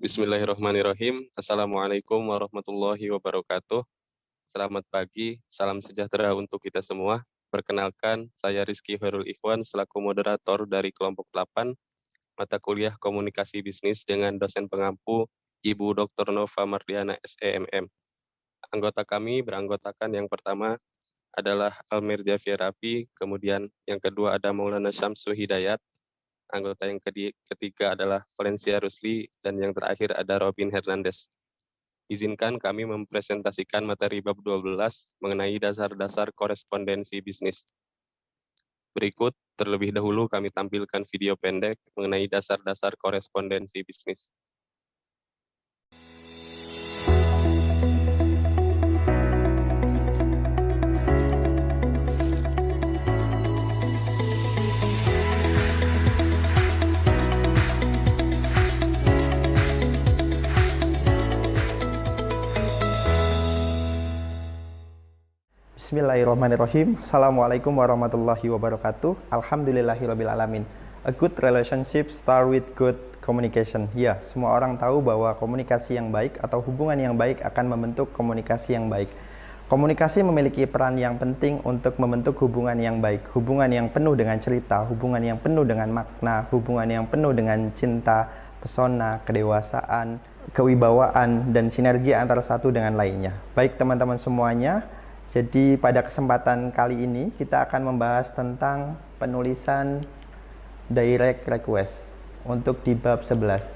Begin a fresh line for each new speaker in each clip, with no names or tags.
Bismillahirrahmanirrahim. Assalamualaikum warahmatullahi wabarakatuh. Selamat pagi, salam sejahtera untuk kita semua. Perkenalkan, saya Rizky Khairul Ikhwan selaku moderator dari kelompok 8 mata kuliah Komunikasi Bisnis dengan dosen pengampu Ibu Dr. Nova Mardiana SEMM. Anggota kami beranggotakan yang pertama adalah Almir Javier Rafi, kemudian yang kedua ada Maulana Syamsu Hidayat, anggota yang ketiga adalah Valencia Rusli, dan yang terakhir ada Robin Hernandez. Izinkan kami mempresentasikan materi bab 12 mengenai dasar-dasar korespondensi bisnis. Berikut, terlebih dahulu kami tampilkan video pendek mengenai dasar-dasar korespondensi bisnis.
Bismillahirrahmanirrahim. Assalamualaikum warahmatullahi wabarakatuh. Alhamdulillahirrabbilalamin. A good relationship start with good communication. Ya, semua orang tahu bahwa komunikasi yang baik atau hubungan yang baik akan membentuk komunikasi yang baik. Komunikasi memiliki peran yang penting untuk membentuk hubungan yang baik. Hubungan yang penuh dengan cerita, hubungan yang penuh dengan makna, hubungan yang penuh dengan cinta, pesona, kedewasaan, kewibawaan, dan sinergi antara satu dengan lainnya. Baik teman-teman semuanya, jadi pada kesempatan kali ini kita akan membahas tentang penulisan direct request untuk di bab 11.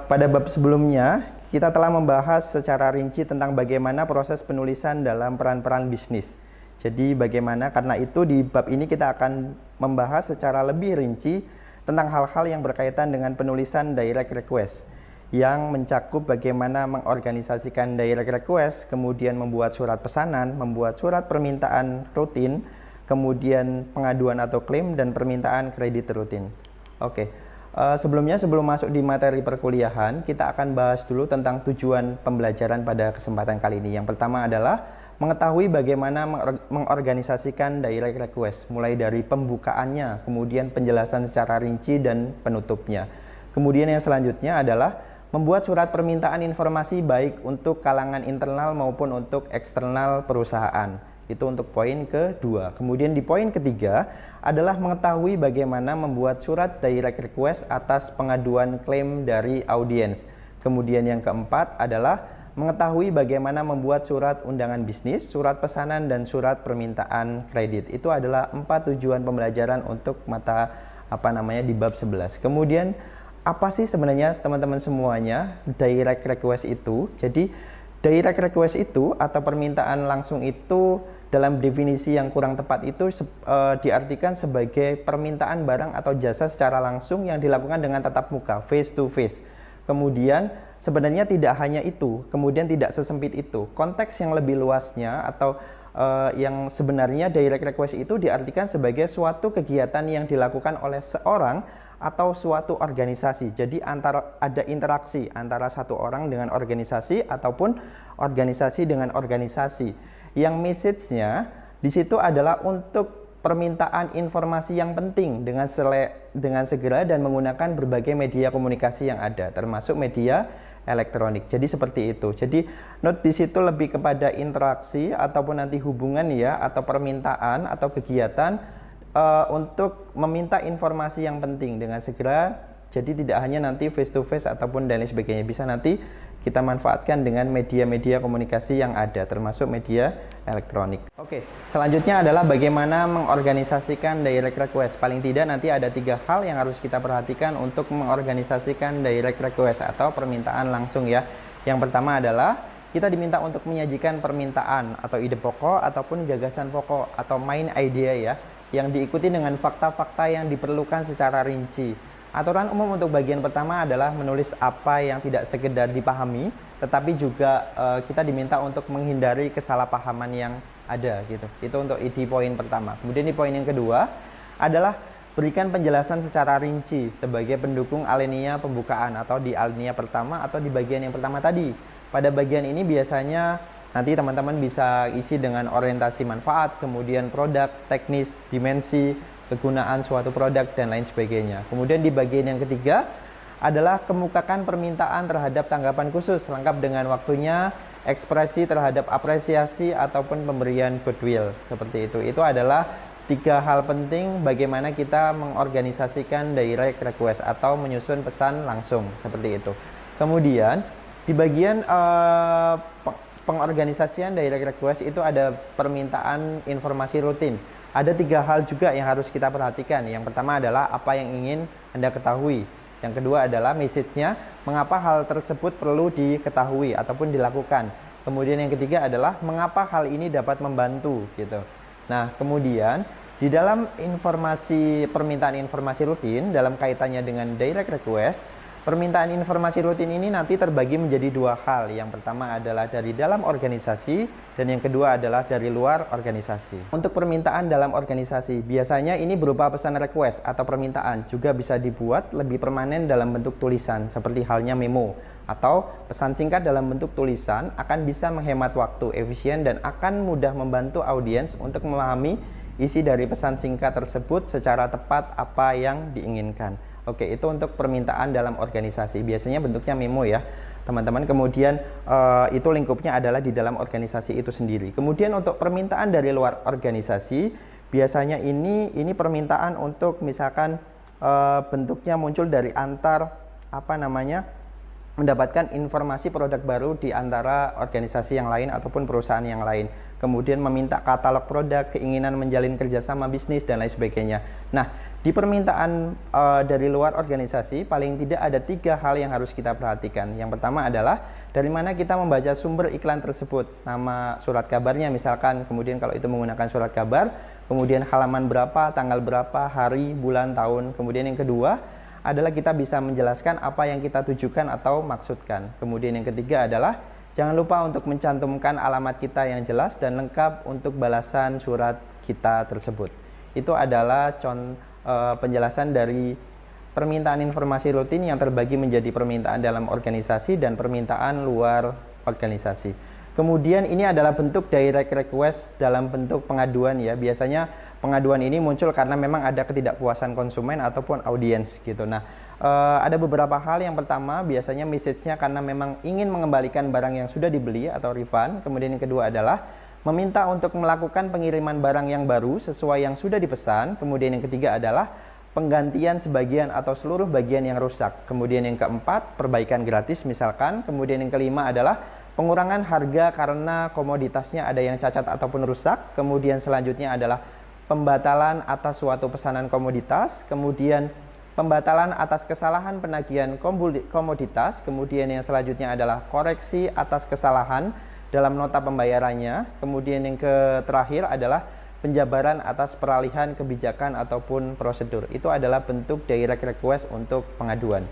Pada bab sebelumnya kita telah membahas secara rinci tentang bagaimana proses penulisan dalam peran-peran bisnis. Jadi bagaimana, karena itu di bab ini kita akan membahas secara lebih rinci tentang hal-hal yang berkaitan dengan penulisan direct request, yang mencakup bagaimana mengorganisasikan direct request, kemudian membuat surat pesanan, membuat surat permintaan rutin, kemudian pengaduan atau klaim, dan permintaan kredit rutin. Oke, sebelum masuk di materi perkuliahan, kita akan bahas dulu tentang tujuan pembelajaran pada kesempatan kali ini. Yang pertama adalah mengetahui bagaimana mengorganisasikan direct request, mulai dari pembukaannya, kemudian penjelasan secara rinci, dan penutupnya. Kemudian yang selanjutnya adalah membuat surat permintaan informasi baik untuk kalangan internal maupun untuk eksternal perusahaan. Itu untuk poin kedua. Kemudian di poin ketiga adalah mengetahui bagaimana membuat surat direct request atas pengaduan klaim dari audiens. Kemudian yang keempat adalah mengetahui bagaimana membuat surat undangan bisnis, surat pesanan, dan surat permintaan kredit. Itu adalah 4 tujuan pembelajaran untuk mata di bab 11. Kemudian apa sih sebenarnya teman-teman semuanya direct request itu? Jadi direct request itu atau permintaan langsung itu dalam definisi yang kurang tepat itu diartikan sebagai permintaan barang atau jasa secara langsung yang dilakukan dengan tatap muka, face to face. Kemudian sebenarnya tidak hanya itu, kemudian tidak sesempit itu. Konteks yang lebih luasnya atau yang sebenarnya direct request itu diartikan sebagai suatu kegiatan yang dilakukan oleh seorang atau suatu organisasi. Jadi ada interaksi antara satu orang dengan organisasi ataupun organisasi dengan organisasi. Yang message-nya di situ adalah untuk permintaan informasi yang penting dengan segera dan menggunakan berbagai media komunikasi yang ada, termasuk media elektronik. Jadi seperti itu. Jadi note di situ lebih kepada interaksi ataupun nanti hubungan ya, atau permintaan atau kegiatan untuk meminta informasi yang penting dengan segera. Jadi tidak hanya nanti face to face ataupun dan lain sebagainya, bisa nanti kita manfaatkan dengan media-media komunikasi yang ada, termasuk media elektronik. Oke, selanjutnya adalah bagaimana mengorganisasikan direct request. Paling tidak nanti ada 3 hal yang harus kita perhatikan untuk mengorganisasikan direct request atau permintaan langsung ya. Yang pertama adalah kita diminta untuk menyajikan permintaan atau ide pokok ataupun gagasan pokok atau main idea ya, yang diikuti dengan fakta-fakta yang diperlukan secara rinci. Aturan umum untuk bagian pertama adalah menulis apa yang tidak sekedar dipahami, tetapi juga kita diminta untuk menghindari kesalahpahaman yang ada gitu. Itu untuk di poin pertama. Kemudian di poin yang kedua adalah berikan penjelasan secara rinci sebagai pendukung alinea pembukaan atau di alinea pertama atau di bagian yang pertama tadi. Pada bagian ini biasanya nanti teman-teman bisa isi dengan orientasi manfaat, kemudian produk, teknis, dimensi, kegunaan suatu produk, dan lain sebagainya. Kemudian di bagian yang ketiga adalah kemukakan permintaan terhadap tanggapan khusus lengkap dengan waktunya, ekspresi terhadap apresiasi ataupun pemberian goodwill seperti itu. Itu adalah 3 hal penting bagaimana kita mengorganisasikan direct request atau menyusun pesan langsung seperti itu. Kemudian di bagian pengorganisasian direct request itu ada permintaan informasi rutin. Ada 3 hal juga yang harus kita perhatikan. Yang pertama adalah apa yang ingin Anda ketahui. Yang kedua adalah message-nya, mengapa hal tersebut perlu diketahui ataupun dilakukan. Kemudian yang ketiga adalah mengapa hal ini dapat membantu gitu. Nah, kemudian di dalam permintaan informasi rutin dalam kaitannya dengan direct request, permintaan informasi rutin ini nanti terbagi menjadi 2 hal. Yang pertama adalah dari dalam organisasi dan yang kedua adalah dari luar organisasi. Untuk permintaan dalam organisasi, biasanya ini berupa pesan request atau permintaan, juga bisa dibuat lebih permanen dalam bentuk tulisan seperti halnya memo atau pesan singkat dalam bentuk tulisan akan bisa menghemat waktu, efisien dan akan mudah membantu audiens untuk memahami isi dari pesan singkat tersebut secara tepat apa yang diinginkan. Oke, itu untuk permintaan dalam organisasi. Biasanya bentuknya memo ya, teman-teman. Kemudian itu lingkupnya adalah di dalam organisasi itu sendiri. Kemudian untuk permintaan dari luar organisasi, biasanya ini permintaan untuk misalkan bentuknya muncul dari mendapatkan informasi produk baru di antara organisasi yang lain ataupun perusahaan yang lain. Kemudian meminta katalog produk, keinginan menjalin kerjasama bisnis, dan lain sebagainya. Nah, di permintaan dari luar organisasi, paling tidak ada 3 hal yang harus kita perhatikan. Yang pertama adalah dari mana kita membaca sumber iklan tersebut. Nama surat kabarnya misalkan, kemudian kalau itu menggunakan surat kabar, kemudian halaman berapa, tanggal berapa, hari, bulan, tahun. Kemudian yang kedua adalah kita bisa menjelaskan apa yang kita tujukan atau maksudkan. Kemudian yang ketiga adalah jangan lupa untuk mencantumkan alamat kita yang jelas dan lengkap untuk balasan surat kita tersebut. Itu adalah penjelasan dari permintaan informasi rutin yang terbagi menjadi permintaan dalam organisasi dan permintaan luar organisasi. Kemudian ini adalah bentuk direct request dalam bentuk pengaduan ya. Biasanya pengaduan ini muncul karena memang ada ketidakpuasan konsumen ataupun audiens gitu. Nah, ada beberapa hal. Yang pertama biasanya message-nya karena memang ingin mengembalikan barang yang sudah dibeli atau refund. Kemudian yang kedua adalah meminta untuk melakukan pengiriman barang yang baru sesuai yang sudah dipesan. Kemudian yang ketiga adalah penggantian sebagian atau seluruh bagian yang rusak. Kemudian yang keempat, perbaikan gratis misalkan. Kemudian yang kelima adalah pengurangan harga karena komoditasnya ada yang cacat ataupun rusak. Kemudian selanjutnya adalah pembatalan atas suatu pesanan komoditas. Kemudian pembatalan atas kesalahan penagihan komoditas. Kemudian yang selanjutnya adalah koreksi atas kesalahan dalam nota pembayarannya. Kemudian yang terakhir adalah penjabaran atas peralihan kebijakan ataupun prosedur. Itu adalah bentuk direct request untuk pengaduan.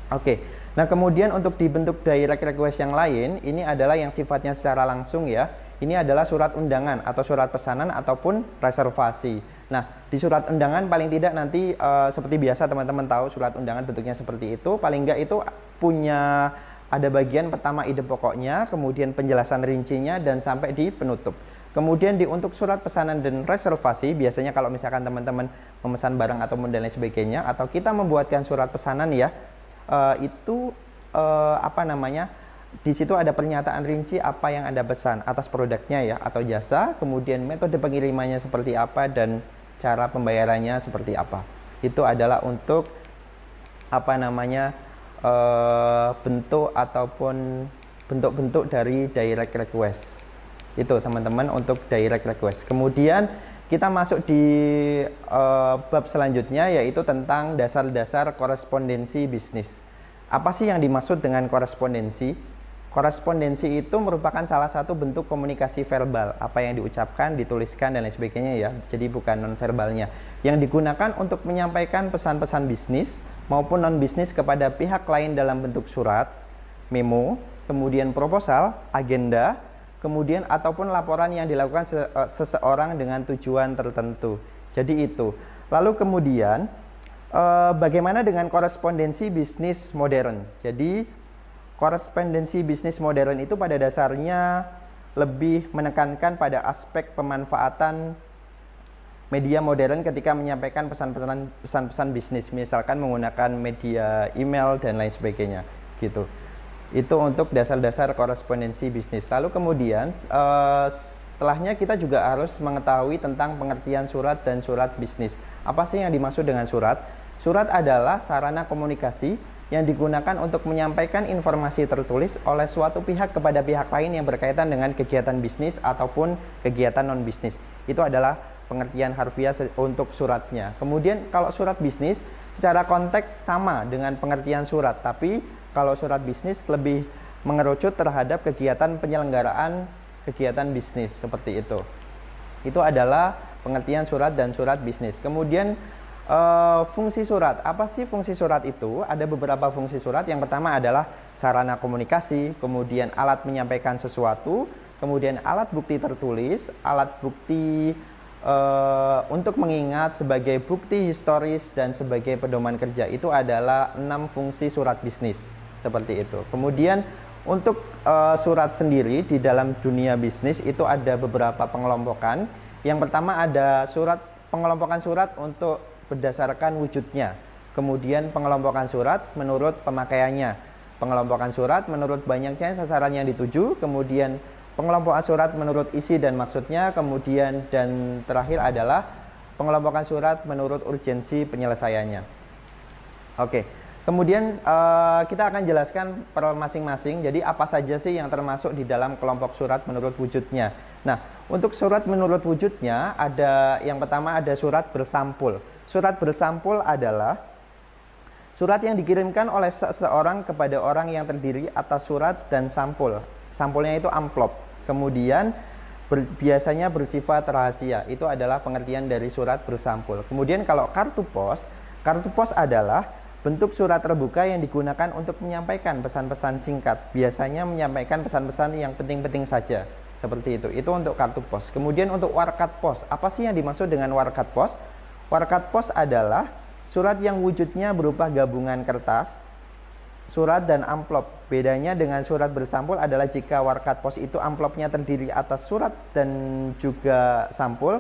Oke, nah kemudian untuk dibentuk direct request yang lain, ini adalah yang sifatnya secara langsung ya. Ini adalah surat undangan atau surat pesanan ataupun reservasi. Nah, di surat undangan paling tidak nanti seperti biasa teman-teman tahu surat undangan bentuknya seperti itu. Paling enggak itu punya ada bagian pertama ide pokoknya, kemudian penjelasan rincinya dan sampai di penutup. Kemudian untuk surat pesanan dan reservasi, biasanya kalau misalkan teman-teman memesan barang atau dan lain sebagainya, atau kita membuatkan surat pesanan ya, di situ ada pernyataan rinci apa yang Anda pesan atas produknya ya atau jasa, kemudian metode pengirimannya seperti apa dan cara pembayarannya seperti apa. Itu adalah untuk bentuk ataupun bentuk-bentuk dari direct request. Itu teman-teman untuk direct request. Kemudian kita masuk di bab selanjutnya yaitu tentang dasar-dasar korespondensi bisnis. Apa sih yang dimaksud dengan korespondensi? Korespondensi itu merupakan salah satu bentuk komunikasi verbal, apa yang diucapkan, dituliskan, dan lain sebagainya ya. Jadi bukan non-verbalnya. Yang digunakan untuk menyampaikan pesan-pesan bisnis maupun non-bisnis kepada pihak lain dalam bentuk surat, memo, kemudian proposal, agenda, kemudian ataupun laporan yang dilakukan seseorang dengan tujuan tertentu. Jadi itu. Lalu kemudian bagaimana dengan korespondensi bisnis modern? Jadi korespondensi bisnis modern itu pada dasarnya lebih menekankan pada aspek pemanfaatan media modern ketika menyampaikan pesan-pesan bisnis, misalkan menggunakan media email dan lain sebagainya gitu. Itu untuk dasar-dasar korespondensi bisnis. Lalu kemudian setelahnya kita juga harus mengetahui tentang pengertian surat dan surat bisnis. Apa sih yang dimaksud dengan surat? Surat adalah sarana komunikasi yang digunakan untuk menyampaikan informasi tertulis oleh suatu pihak kepada pihak lain yang berkaitan dengan kegiatan bisnis ataupun kegiatan non-bisnis. Itu adalah pengertian harfiah untuk suratnya. Kemudian kalau surat bisnis secara konteks sama dengan pengertian surat, tapi kalau surat bisnis lebih mengerucut terhadap kegiatan penyelenggaraan kegiatan bisnis seperti itu. Itu adalah pengertian surat dan surat bisnis. Kemudian fungsi surat. Apa sih fungsi surat itu? Ada beberapa fungsi surat. Yang pertama adalah sarana komunikasi, kemudian alat menyampaikan sesuatu, kemudian alat bukti tertulis, alat bukti untuk mengingat sebagai bukti historis dan sebagai pedoman kerja. Itu adalah 6 fungsi surat bisnis. Seperti itu. Kemudian untuk surat sendiri di dalam dunia bisnis itu ada beberapa pengelompokan. Yang pertama ada pengelompokan surat untuk berdasarkan wujudnya. Kemudian pengelompokan surat menurut pemakaiannya. Pengelompokan surat menurut banyaknya sasaran yang dituju. Kemudian pengelompokan surat menurut isi dan maksudnya. Kemudian dan terakhir adalah pengelompokan surat menurut urgensi penyelesaiannya. Oke. Kemudian kita akan jelaskan per masing-masing. Jadi apa saja sih yang termasuk di dalam kelompok surat menurut wujudnya. Nah, untuk surat menurut wujudnya ada yang pertama ada surat bersampul. Surat bersampul adalah surat yang dikirimkan oleh seseorang kepada orang yang terdiri atas surat dan sampul. Sampulnya itu amplop. Kemudian biasanya bersifat rahasia. Itu adalah pengertian dari surat bersampul. Kemudian kalau kartu pos adalah bentuk surat terbuka yang digunakan untuk menyampaikan pesan-pesan singkat. Biasanya menyampaikan pesan-pesan yang penting-penting saja. Seperti itu. Itu untuk kartu pos. Kemudian untuk warkat pos. Apa sih yang dimaksud dengan warkat pos? Warkat pos adalah surat yang wujudnya berupa gabungan kertas, surat dan amplop. Bedanya dengan surat bersampul adalah jika warkat pos itu amplopnya terdiri atas surat dan juga sampul.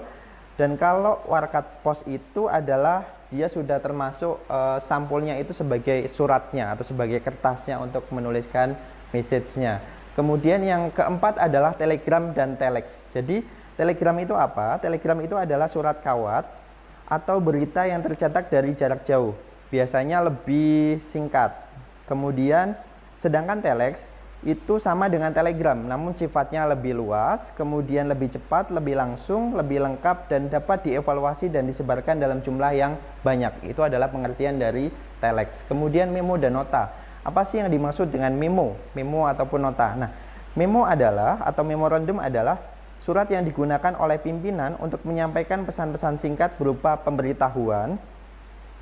Dan kalau warkat pos itu adalah dia sudah termasuk sampulnya itu sebagai suratnya atau sebagai kertasnya untuk menuliskan message-nya. Kemudian yang keempat adalah telegram dan telex. Jadi telegram itu apa? Telegram itu adalah surat kawat atau berita yang tercetak dari jarak jauh. Biasanya lebih singkat. Kemudian sedangkan telex itu sama dengan telegram, namun sifatnya lebih luas, kemudian lebih cepat, lebih langsung, lebih lengkap, dan dapat dievaluasi dan disebarkan dalam jumlah yang banyak. Itu adalah pengertian dari telex. Kemudian memo dan nota. Apa sih yang dimaksud dengan memo? Memo ataupun nota. Nah, memo adalah atau memorandum adalah surat yang digunakan oleh pimpinan untuk menyampaikan pesan-pesan singkat berupa pemberitahuan,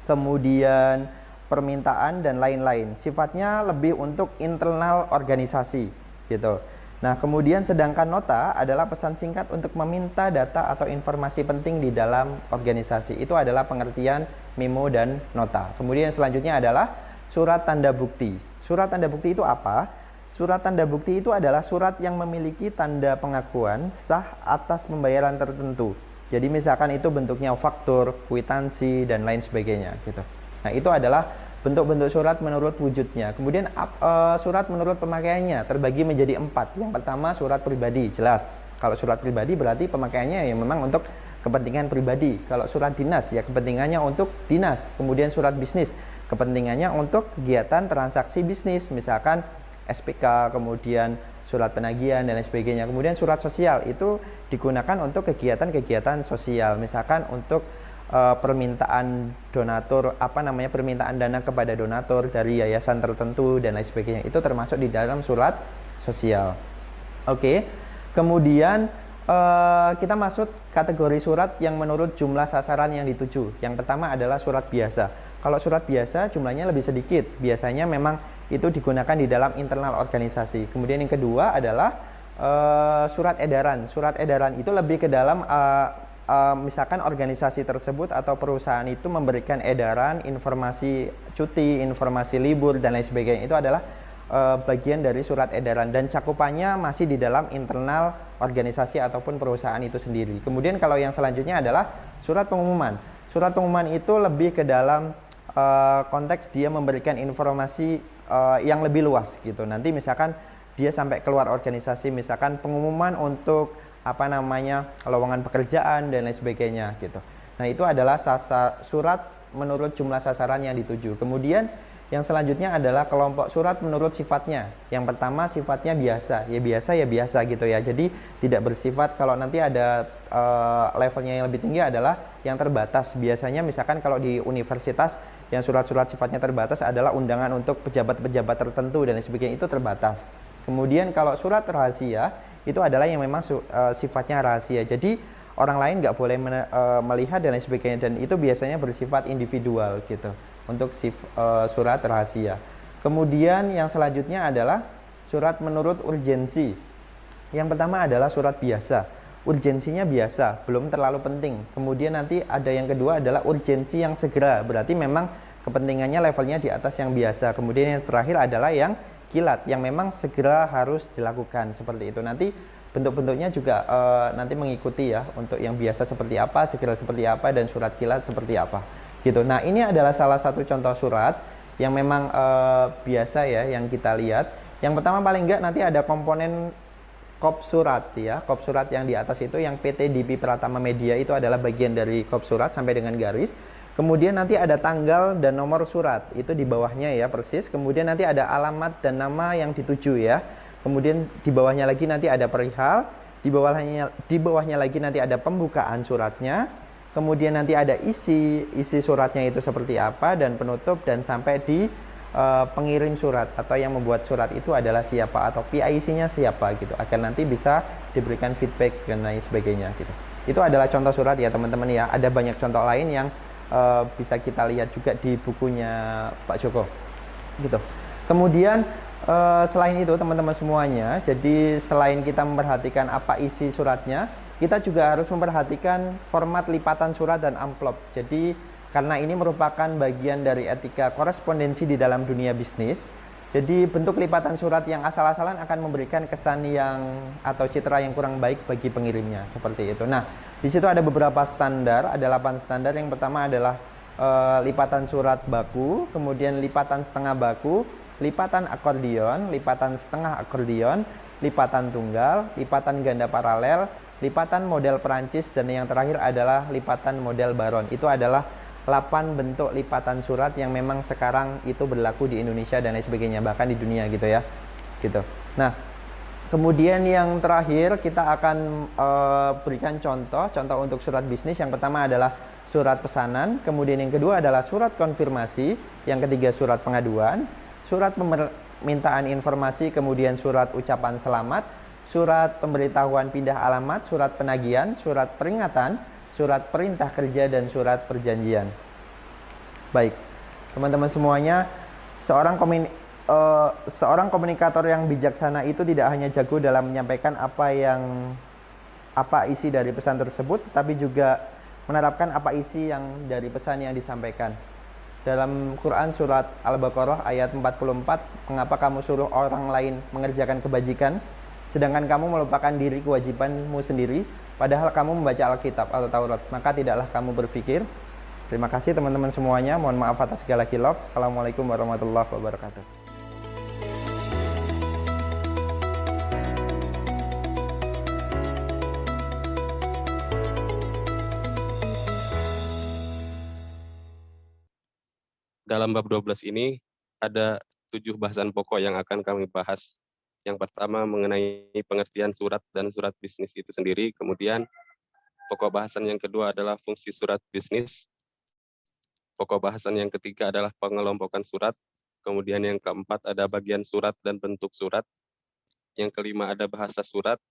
kemudian permintaan dan lain-lain. Sifatnya lebih untuk internal organisasi gitu. Nah, kemudian sedangkan nota adalah pesan singkat untuk meminta data atau informasi penting di dalam organisasi. Itu adalah pengertian memo dan nota. Kemudian selanjutnya adalah surat tanda bukti. Surat tanda bukti itu apa? Surat tanda bukti itu adalah surat yang memiliki tanda pengakuan sah atas pembayaran tertentu. Jadi misalkan itu bentuknya faktur, kwitansi dan lain sebagainya gitu. Nah, itu adalah bentuk-bentuk surat menurut wujudnya. Kemudian surat menurut pemakaiannya terbagi menjadi 4. Yang pertama surat pribadi, jelas. Kalau surat pribadi berarti pemakaiannya ya memang untuk kepentingan pribadi. Kalau surat dinas ya kepentingannya untuk dinas. Kemudian surat bisnis, kepentingannya untuk kegiatan transaksi bisnis, misalkan SPK, kemudian surat penagihan dan lain sebagainya. Kemudian surat sosial itu digunakan untuk kegiatan-kegiatan sosial, misalkan untuk permintaan donatur, permintaan dana kepada donatur dari yayasan tertentu dan lain sebagainya. Itu termasuk di dalam surat sosial. Oke. Kemudian kita masuk kategori surat yang menurut jumlah sasaran yang dituju. Yang pertama adalah surat biasa. Kalau surat biasa jumlahnya lebih sedikit. Biasanya memang itu digunakan di dalam internal organisasi. Kemudian yang kedua adalah surat edaran. Surat edaran itu lebih ke dalam misalkan organisasi tersebut atau perusahaan itu memberikan edaran, informasi cuti, informasi libur dan lain sebagainya. Itu adalah bagian dari surat edaran dan cakupannya masih di dalam internal organisasi ataupun perusahaan itu sendiri. Kemudian kalau yang selanjutnya adalah surat pengumuman. Surat pengumuman itu lebih ke dalam konteks dia memberikan informasi yang lebih luas gitu. Nanti misalkan dia sampai keluar organisasi, misalkan pengumuman untuk apa namanya lowongan pekerjaan dan lain sebagainya gitu. Nah itu adalah surat menurut jumlah sasaran yang dituju. Kemudian yang selanjutnya adalah kelompok surat menurut sifatnya. Yang pertama sifatnya biasa, ya biasa gitu ya. Jadi tidak bersifat, kalau nanti ada levelnya yang lebih tinggi adalah yang terbatas. Biasanya misalkan kalau di universitas yang surat-surat sifatnya terbatas adalah undangan untuk pejabat-pejabat tertentu dan sebagainya, itu terbatas. Kemudian kalau surat rahasia itu adalah yang memang sifatnya rahasia. Jadi orang lain nggak boleh melihat dan lain sebagainya, dan itu biasanya bersifat individual gitu untuk surat rahasia. Kemudian yang selanjutnya adalah surat menurut urgensi. Yang pertama adalah surat biasa. Urgensinya biasa, belum terlalu penting. Kemudian nanti ada yang kedua adalah urgensi yang segera. Berarti memang kepentingannya levelnya di atas yang biasa. Kemudian yang terakhir adalah yang kilat, yang memang segera harus dilakukan, seperti itu. Nanti bentuk-bentuknya juga nanti mengikuti ya, untuk yang biasa seperti apa, segera seperti apa, dan surat kilat seperti apa gitu. Nah ini adalah salah satu contoh surat yang memang biasa ya yang kita lihat. Yang pertama paling enggak nanti ada komponen kop surat ya. Kop surat yang di atas itu yang PT DP Pratama Media itu adalah bagian dari kop surat sampai dengan garis. Kemudian nanti ada tanggal dan nomor surat itu di bawahnya ya persis. Kemudian nanti ada alamat dan nama yang dituju ya. Kemudian di bawahnya lagi nanti ada perihal. Di bawahnya lagi nanti ada pembukaan suratnya. Kemudian nanti ada isi suratnya itu seperti apa, dan penutup, dan sampai di pengirim surat atau yang membuat surat itu adalah siapa atau PIC-nya siapa gitu, agar nanti bisa diberikan feedback dan lain sebagainya gitu. Itu adalah contoh surat ya teman-teman ya. Ada banyak contoh lain yang bisa kita lihat juga di bukunya Pak Joko gitu. Kemudian selain itu teman-teman semuanya, jadi selain kita memperhatikan apa isi suratnya, kita juga harus memperhatikan format lipatan surat dan amplop. Jadi karena ini merupakan bagian dari etika korespondensi di dalam dunia bisnis, jadi bentuk lipatan surat yang asal-asalan akan memberikan kesan yang atau citra yang kurang baik bagi pengirimnya, seperti itu. Nah, di situ ada beberapa standar, ada 8 standar. Yang pertama adalah lipatan surat baku, kemudian lipatan setengah baku, lipatan akordion, lipatan setengah akordion, lipatan tunggal, lipatan ganda paralel, lipatan model Perancis, dan yang terakhir adalah lipatan model Baron. Itu adalah 8 bentuk lipatan surat yang memang sekarang itu berlaku di Indonesia dan lain sebagainya, bahkan di dunia gitu ya. Gitu. Nah, kemudian yang terakhir kita akan berikan contoh untuk surat bisnis. Yang pertama adalah surat pesanan, kemudian yang kedua adalah surat konfirmasi, yang ketiga surat pengaduan, surat permintaan informasi, kemudian surat ucapan selamat, surat pemberitahuan pindah alamat, surat penagihan, surat peringatan, surat perintah kerja, dan surat perjanjian. Baik, teman-teman semuanya, seorang komunikator yang bijaksana itu tidak hanya jago dalam menyampaikan apa isi dari pesan tersebut, tapi juga menerapkan apa isi yang dari pesan yang disampaikan. Dalam Quran surat Al-Baqarah ayat 44, mengapa kamu suruh orang lain mengerjakan kebajikan, sedangkan kamu melupakan diri kewajibanmu sendiri, padahal kamu membaca Alkitab atau Taurat, maka tidaklah kamu berpikir. Terima kasih teman-teman semuanya. Mohon maaf atas segala khilaf. Assalamualaikum warahmatullahi wabarakatuh.
Dalam bab 12 ini ada 7 bahasan pokok yang akan kami bahas. Yang pertama mengenai pengertian surat dan surat bisnis itu sendiri. Kemudian pokok bahasan yang kedua adalah fungsi surat bisnis. Pokok bahasan yang ketiga adalah pengelompokan surat. Kemudian yang keempat ada bagian surat dan bentuk surat. Yang kelima ada bahasa surat.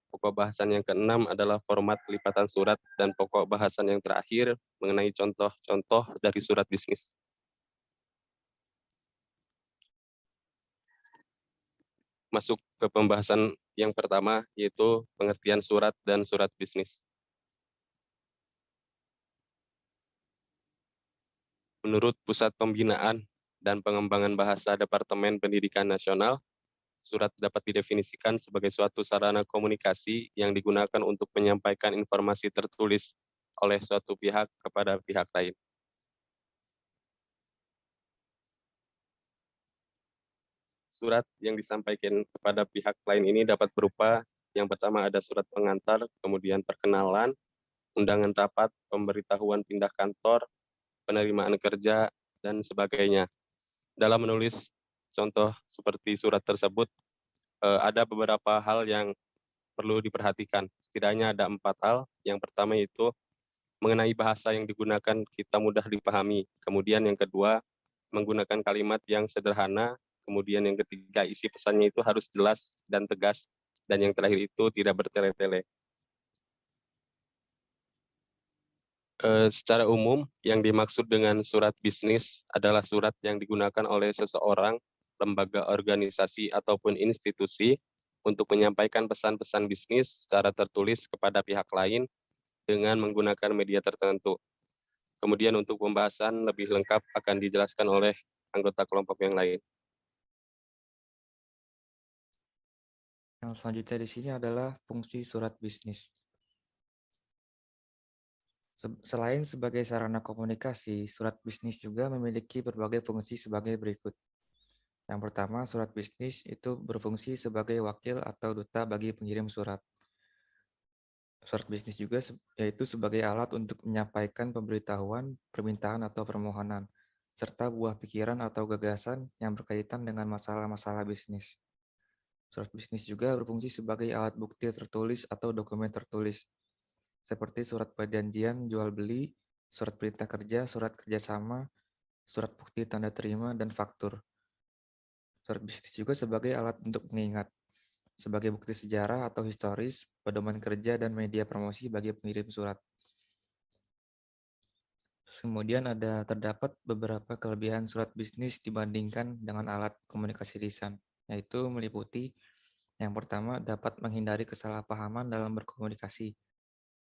Pokok bahasan yang keenam adalah format lipatan surat. Dan pokok bahasan yang terakhir mengenai contoh-contoh dari surat bisnis. Masuk ke pembahasan yang pertama, yaitu pengertian surat dan surat bisnis. Menurut Pusat Pembinaan dan Pengembangan Bahasa Departemen Pendidikan Nasional, Surat dapat didefinisikan sebagai suatu sarana komunikasi yang digunakan untuk menyampaikan informasi tertulis oleh suatu pihak kepada pihak lain. Surat yang disampaikan kepada pihak lain ini dapat berupa yang pertama ada surat pengantar, kemudian perkenalan, undangan rapat, pemberitahuan pindah kantor, penerimaan kerja, dan sebagainya. Dalam menulis contoh seperti surat tersebut, ada beberapa hal yang perlu diperhatikan. Setidaknya ada 4 hal. Yang pertama itu mengenai bahasa yang digunakan kita mudah dipahami. Kemudian yang kedua, menggunakan kalimat yang sederhana. Kemudian yang ketiga, isi pesannya itu harus jelas dan tegas. Dan yang terakhir itu tidak bertele-tele. Secara umum, yang dimaksud dengan surat bisnis adalah surat yang digunakan oleh seseorang, lembaga organisasi, ataupun institusi untuk menyampaikan pesan-pesan bisnis secara tertulis kepada pihak lain dengan menggunakan media tertentu. Kemudian untuk pembahasan lebih lengkap akan dijelaskan oleh anggota kelompok yang lain.
Yang selanjutnya di sini adalah fungsi surat bisnis. Selain sebagai sarana komunikasi, surat bisnis juga memiliki berbagai fungsi sebagai berikut. Yang pertama, surat bisnis itu berfungsi sebagai wakil atau duta bagi pengirim surat. Surat bisnis juga yaitu sebagai alat untuk menyampaikan pemberitahuan, permintaan atau permohonan, serta buah pikiran atau gagasan yang berkaitan dengan masalah-masalah bisnis. Surat bisnis juga berfungsi sebagai alat bukti tertulis atau dokumen tertulis, seperti surat perjanjian jual beli, surat perintah kerja, surat kerjasama, surat bukti tanda terima, dan faktur. Surat bisnis juga sebagai alat untuk mengingat, sebagai bukti sejarah atau historis, pedoman kerja, dan media promosi bagi pengirim surat. Kemudian terdapat beberapa kelebihan surat bisnis dibandingkan dengan alat komunikasi lisan, yaitu meliputi yang pertama, dapat menghindari kesalahpahaman dalam berkomunikasi,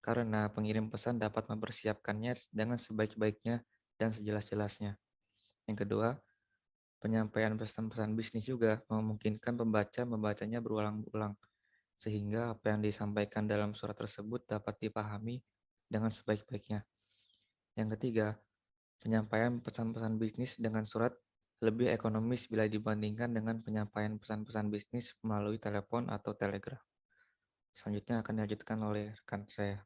karena pengirim pesan dapat mempersiapkannya dengan sebaik-baiknya dan sejelas-jelasnya. Yang kedua, penyampaian pesan-pesan bisnis juga memungkinkan pembaca membacanya berulang-ulang, sehingga apa yang disampaikan dalam surat tersebut dapat dipahami dengan sebaik-baiknya. Yang ketiga, penyampaian pesan-pesan bisnis dengan surat lebih ekonomis bila dibandingkan dengan penyampaian pesan-pesan bisnis melalui telepon atau telegraf. Selanjutnya akan dilanjutkan oleh rekan saya.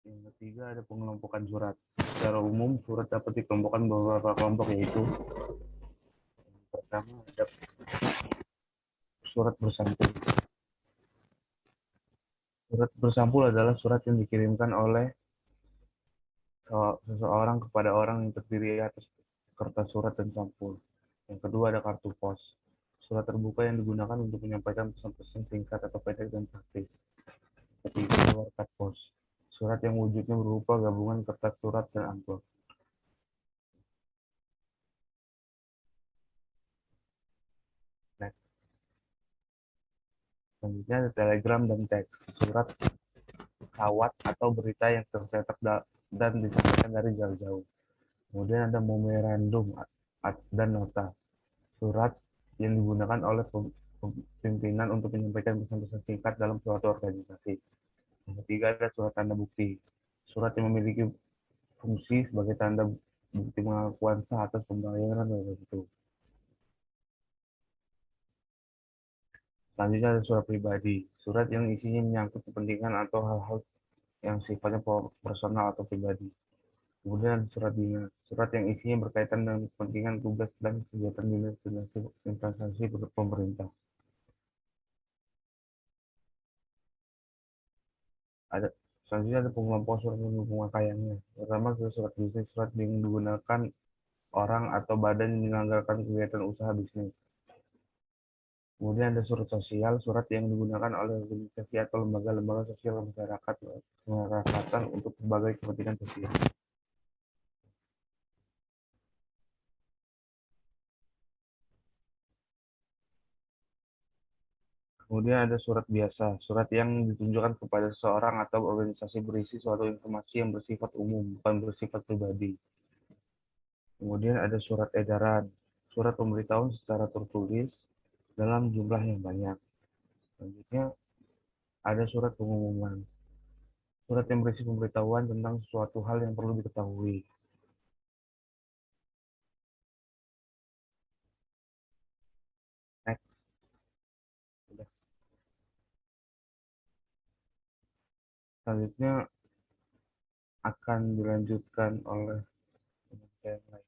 Yang ketiga ada pengelompokan surat. Secara umum, surat dapat dikelompokkan beberapa kelompok, yaitu yang pertama ada surat bersampul. Surat bersampul adalah surat yang dikirimkan oleh seseorang kepada orang yang terdiri atas kertas surat dan sampul. Yang kedua ada kartu pos. Surat terbuka yang digunakan untuk menyampaikan pesan-pesan singkat atau pendek dan praktis. Ketiga ada warkat pos. Surat yang wujudnya berupa gabungan kertas surat dan amplop. Selanjutnya ada telegram dan teks. Surat kawat atau berita yang tercetak dan disampaikan dari jauh-jauh. Kemudian ada memorandum dan nota. Surat yang digunakan oleh pimpinan untuk menyampaikan pesan-pesan singkat dalam suatu organisasi. Yang ketiga ada surat tanda bukti. Surat yang memiliki fungsi sebagai tanda bukti pengakuan sah atas pembayaran tertentu. Selanjutnya ada surat pribadi. Surat yang isinya menyangkut kepentingan atau hal-hal yang sifatnya personal atau pribadi. Kemudian surat dinas. Surat yang isinya berkaitan dengan kepentingan tugas dan kegiatan dinas dan instansi pemerintah. Selanjutnya ada pengelompokan surat dan pemakaiannya. Pertama, surat bisnis, surat yang digunakan orang atau badan yang menyelenggarakan kegiatan usaha bisnis. Kemudian ada surat sosial, surat yang digunakan oleh organisasi atau lembaga-lembaga sosial masyarakatan untuk berbagai kepentingan sosial. Kemudian ada surat biasa, surat yang ditunjukkan kepada seseorang atau organisasi berisi suatu informasi yang bersifat umum, bukan bersifat pribadi. Kemudian ada surat edaran, surat pemberitahuan secara tertulis dalam jumlah yang banyak. Selanjutnya ada surat pengumuman, surat yang berisi pemberitahuan tentang suatu hal yang perlu diketahui. Next. Selanjutnya akan dilanjutkan oleh yang lain.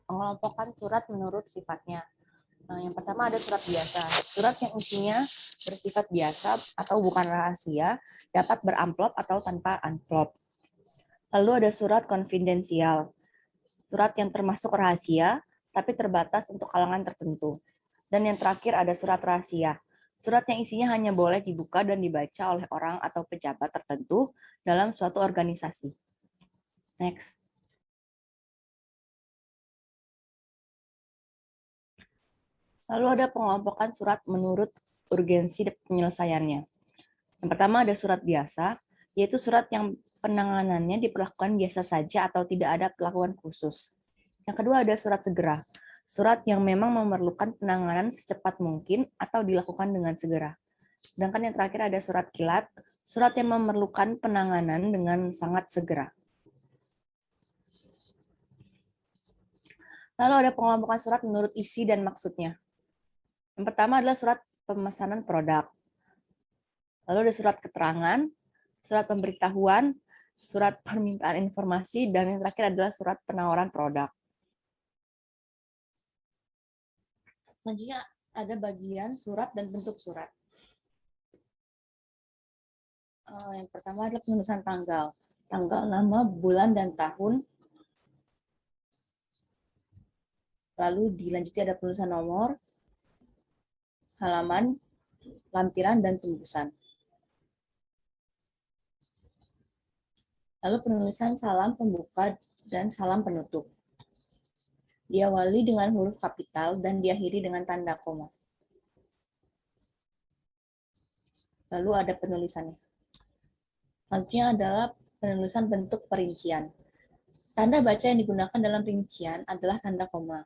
Mengelompokkan surat menurut sifatnya. Yang pertama ada surat biasa. Surat yang isinya bersifat biasa atau bukan rahasia, dapat beramplop atau tanpa amplop. Lalu ada surat konfidensial. Surat yang termasuk rahasia, tapi terbatas untuk kalangan tertentu. Dan yang terakhir ada surat rahasia. Surat yang isinya hanya boleh dibuka dan dibaca oleh orang atau pejabat tertentu dalam suatu organisasi. Next. Lalu ada pengelompokan surat menurut urgensi penyelesaiannya. Yang pertama ada surat biasa, yaitu surat yang penanganannya diperlakukan biasa saja atau tidak ada perlakuan khusus. Yang kedua ada surat segera, surat yang memang memerlukan penanganan secepat mungkin atau dilakukan dengan segera. Sedangkan yang terakhir ada surat kilat, surat yang memerlukan penanganan dengan sangat segera. Lalu ada pengelompokan surat menurut isi dan maksudnya. Yang pertama adalah surat pemesanan produk. Lalu ada surat keterangan, surat pemberitahuan, surat permintaan informasi, dan yang terakhir adalah surat penawaran produk. Selanjutnya ada bagian surat dan bentuk surat. Yang pertama adalah penulisan tanggal. Tanggal, nama, bulan, dan tahun. Lalu dilanjuti ada penulisan nomor, halaman, lampiran, dan tembusan. Lalu penulisan salam pembuka dan salam penutup. Diawali dengan huruf kapital dan diakhiri dengan tanda koma. Lalu ada penulisannya. Selanjutnya adalah penulisan bentuk perincian. Tanda baca yang digunakan dalam rincian adalah tanda koma.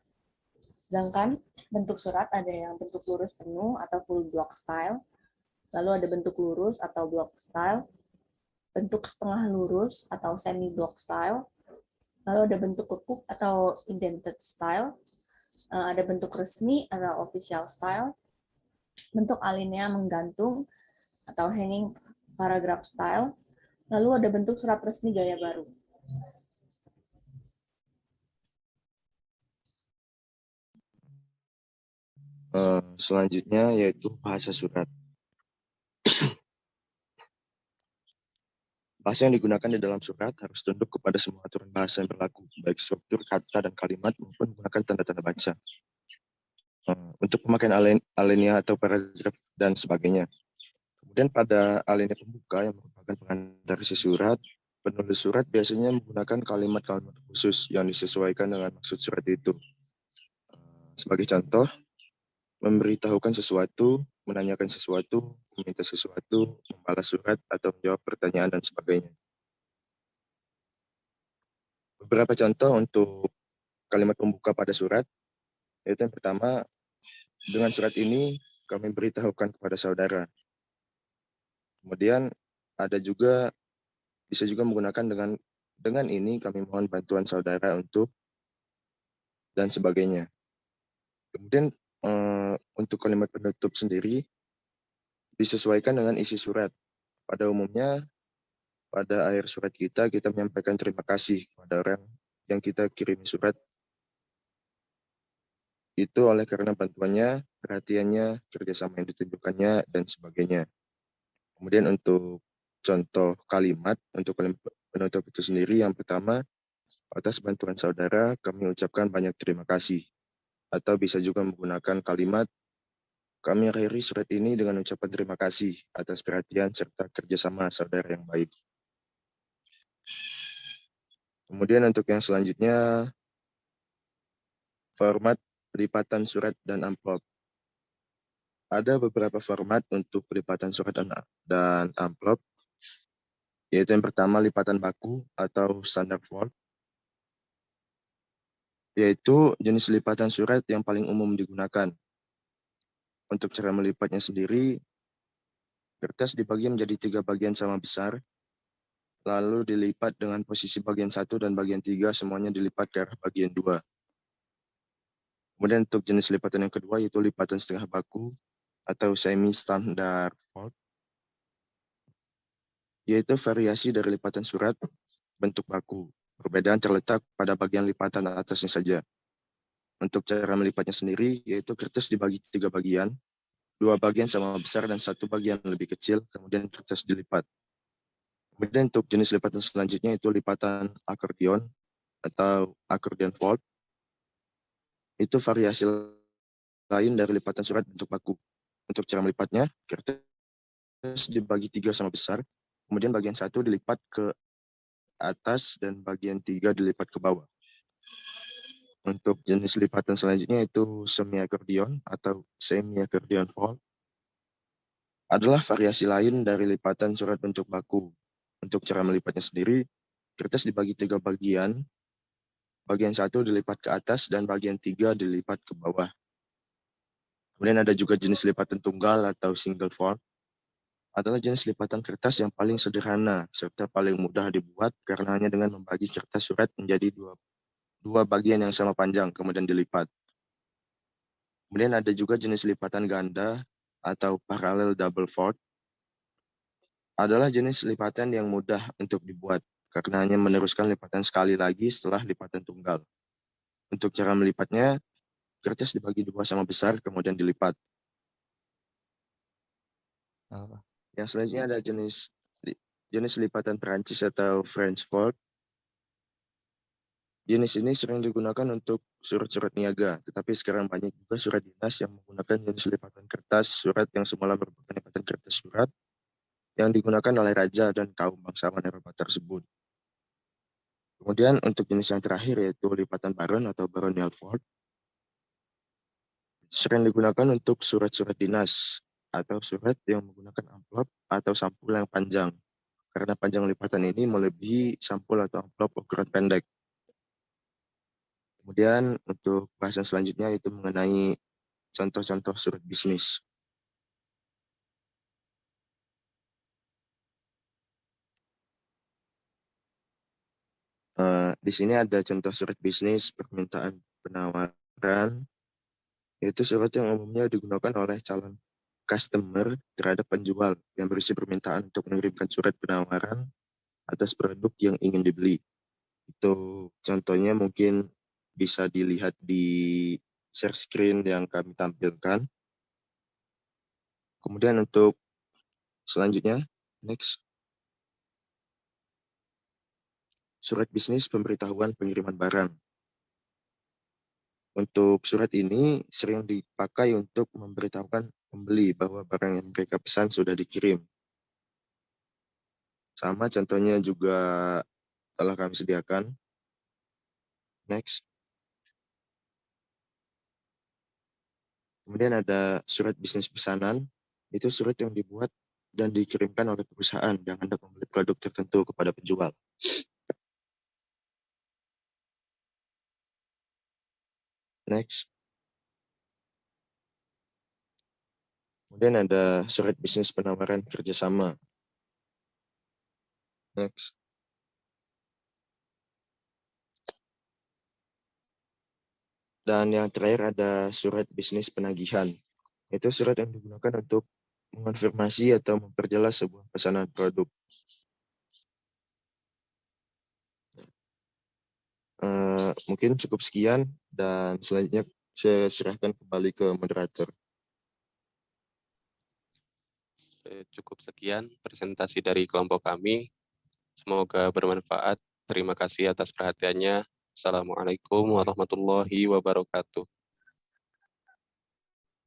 Sedangkan bentuk surat ada yang bentuk lurus penuh atau full block style. Lalu ada bentuk lurus atau block style. Bentuk setengah lurus atau semi block style. Lalu ada bentuk lekuk atau indented style. Ada bentuk resmi atau official style. Bentuk alinea menggantung atau hanging paragraph style. Lalu ada bentuk surat resmi gaya baru.
Selanjutnya yaitu bahasa surat. Bahasa yang digunakan di dalam surat harus tunduk kepada semua aturan bahasa yang berlaku, baik struktur kata dan kalimat maupun menggunakan tanda-tanda baca. Untuk pemakaian alinea atau paragraf dan sebagainya. Kemudian pada alinea pembuka yang merupakan pengantar isi surat, penulis surat biasanya menggunakan kalimat-kalimat khusus yang disesuaikan dengan maksud surat itu. Sebagai contoh, memberitahukan sesuatu, menanyakan sesuatu, meminta sesuatu, membalas surat, atau menjawab pertanyaan, dan sebagainya. Beberapa contoh untuk kalimat pembuka pada surat, yaitu yang pertama, dengan surat ini kami beritahukan kepada saudara. Kemudian ada juga, bisa juga menggunakan dengan ini kami mohon bantuan saudara untuk, dan sebagainya. Kemudian untuk kalimat penutup sendiri, disesuaikan dengan isi surat. Pada umumnya, pada akhir surat kita menyampaikan terima kasih kepada orang yang kita kirimi surat. Itu oleh karena bantuannya, perhatiannya, kerjasama yang ditunjukkannya, dan sebagainya. Kemudian untuk contoh kalimat, untuk kalimat penutup itu sendiri, yang pertama, atas bantuan saudara, kami ucapkan banyak terima kasih. Atau bisa juga menggunakan kalimat, kami akhiri surat ini dengan ucapan terima kasih atas perhatian serta kerjasama saudara yang baik. Kemudian untuk yang selanjutnya, format pelipatan surat dan amplop. Ada beberapa format untuk pelipatan surat dan amplop. yaitu yang pertama lipatan baku atau standar fold, yaitu jenis lipatan surat yang paling umum digunakan. Untuk cara melipatnya sendiri, kertas dibagi menjadi 3 bagian sama besar, lalu dilipat dengan posisi bagian 1 dan bagian 3 semuanya dilipat ke arah bagian 2. Kemudian untuk jenis lipatan yang kedua yaitu lipatan setengah baku atau semi-standard fold, yaitu variasi dari lipatan surat bentuk baku. Perbedaan terletak pada bagian lipatan atasnya saja. Untuk cara melipatnya sendiri, yaitu kertas dibagi 3 bagian, 2 bagian sama besar dan 1 bagian lebih kecil, kemudian kertas dilipat. Kemudian untuk jenis lipatan selanjutnya itu lipatan akordeon atau accordion fold. Itu variasi lain dari lipatan surat bentuk baku. Untuk cara melipatnya, kertas dibagi 3 sama besar, kemudian bagian 1 dilipat ke atas dan bagian 3 dilipat ke bawah. Untuk jenis lipatan selanjutnya itu semi-akordeon atau semi-akordeon fold adalah variasi lain dari lipatan surat bentuk baku. Untuk cara melipatnya sendiri, kertas dibagi 3 bagian, bagian 1 dilipat ke atas dan bagian 3 dilipat ke bawah. Kemudian ada juga jenis lipatan tunggal atau single fold, adalah jenis lipatan kertas yang paling sederhana serta paling mudah dibuat karena hanya dengan membagi kertas surat menjadi dua bagian yang sama panjang, kemudian dilipat. Kemudian ada juga jenis lipatan ganda atau parallel double fold, adalah jenis lipatan yang mudah untuk dibuat karena hanya meneruskan lipatan sekali lagi setelah lipatan tunggal. Untuk cara melipatnya, kertas dibagi 2 sama besar, kemudian dilipat.
Apa?
Yang selanjutnya ada jenis lipatan Perancis atau French fold. Jenis ini sering digunakan untuk surat-surat niaga, tetapi sekarang banyak juga surat dinas yang menggunakan jenis lipatan kertas surat yang semula merupakan lipatan kertas surat yang digunakan oleh raja dan kaum bangsawan Eropa tersebut. Kemudian untuk jenis yang terakhir yaitu lipatan baron atau baronial fold, sering digunakan untuk surat-surat dinas atau surat yang menggunakan amplop atau sampul yang panjang, karena panjang lipatan ini melebihi sampul atau amplop ukuran pendek. Kemudian untuk bahasan selanjutnya itu mengenai contoh-contoh surat bisnis. Di sini ada contoh surat bisnis permintaan penawaran, yaitu surat yang umumnya digunakan oleh calon customer terhadap penjual yang berisi permintaan untuk mengirimkan surat penawaran atas produk yang ingin dibeli. Itu contohnya mungkin bisa dilihat di share screen yang kami tampilkan. Kemudian untuk selanjutnya, next. Surat bisnis pemberitahuan pengiriman barang. Untuk surat ini sering dipakai untuk memberitahukan pembeli bahwa barang yang mereka pesan sudah dikirim. Sama contohnya juga telah kami sediakan. Next. Kemudian ada surat bisnis pesanan. Itu surat yang dibuat dan dikirimkan oleh perusahaan yang hendak membeli produk tertentu kepada penjual. Next. Kemudian ada surat bisnis penawaran kerjasama. Next. Dan yang terakhir ada surat bisnis penagihan. Itu surat yang digunakan untuk mengonfirmasi atau memperjelas sebuah pesanan produk. Mungkin cukup sekian dan selanjutnya saya serahkan kembali ke moderator.
Cukup sekian presentasi dari kelompok kami. Semoga bermanfaat. Terima kasih atas perhatiannya. Assalamualaikum warahmatullahi wabarakatuh.